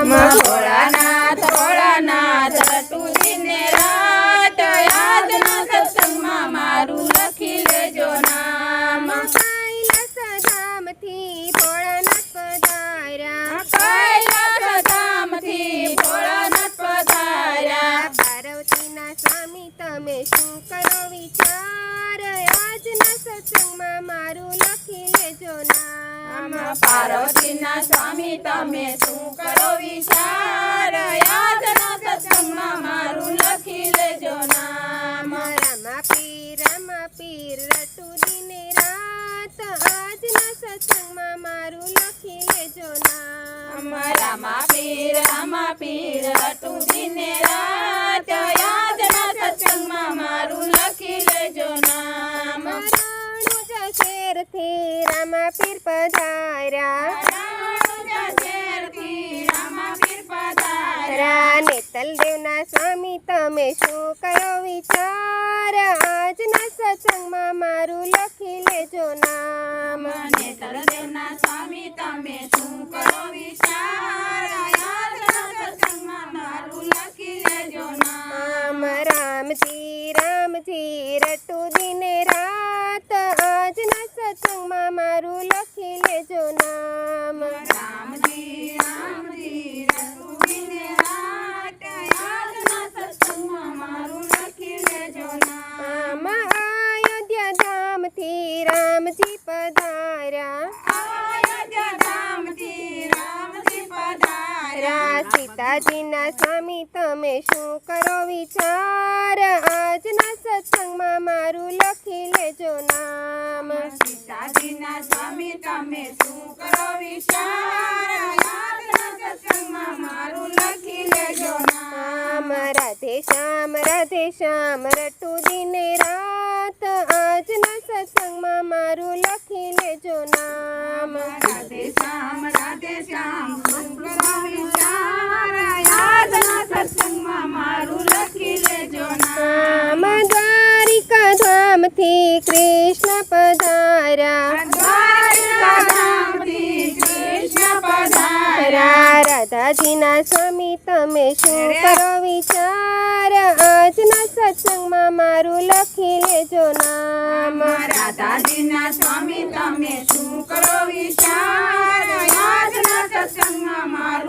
નામ ભોળાનાથ ભોળાનાથ રટું દિને રાત આજના સત્સંગમાં મારું લખી લેજો નામ કૈલાસધામથી ભોળાનાથ પધાર્યા કૈલાસધામથી ભોળાનાથ પધાર્યા પાર્વતીના સ્વામી તમે શું કરો વિચાર આજના સત્સંગમાં મારું લખી લેજો નામ પાર્વતીના સ્વામી તમે શું કરો વિચાર આજના સત્સંગમાં મારું લખી લેજો નામ રામા પીર રટું દિને રાત આજના સત્સંગમાં મારું લખી લેજો નામ રામા પીર રટું દિને રાત આજના સત્સંગમાં મારું લખી લેજો નામ રણુજા શેરથી રામા પીર પધાર્યા નેતલ દેવના સ્વામી તમે શું કરો વિચાર આજના સત્સંગમાં મારું લખી લેજો નામ નેતલદેવના સ્વામી તમે શું કરો વિચાર આજના સત્સંગમાં મારું લખી લેજો નામ રામજી રટું દિને રાત આજના સત્સંગમાં મારું લખી લેજો નામ રામજી રટું દિને રાત આજના સત્સંગમાં મારું લખી લેજો નામ અયોધ્યા ધામથી રામજી પધાર્યા સીતાજીના સ્વામી તમે શું કરો વિચાર આજના સત્સંગમાં મારું લખી લેજો નામ સીતાજીના સ્વામી તમે શું કરો વિચાર આજના સત્સંગમાં મારું લખી લેજો નામ રાધે શ્યામ રટું દિને રાત આજના સત્સંગમાં મારું લખી લેજો નામ રાધે શ્યામ શું કરો વિચાર આજના સત્સંગમાં મારું લખી લેજો નામ દ્વારિકા ધામથી કૃષ્ણ પધાર્યા રાધાજીના સ્વામી તમે શું કરો વિચાર આજના સત્સંગમાં મારું લખી લેજો નામ રાધાજીના સ્વામી તમે શું કરો વિચાર આજના સત્સંગમાં મારું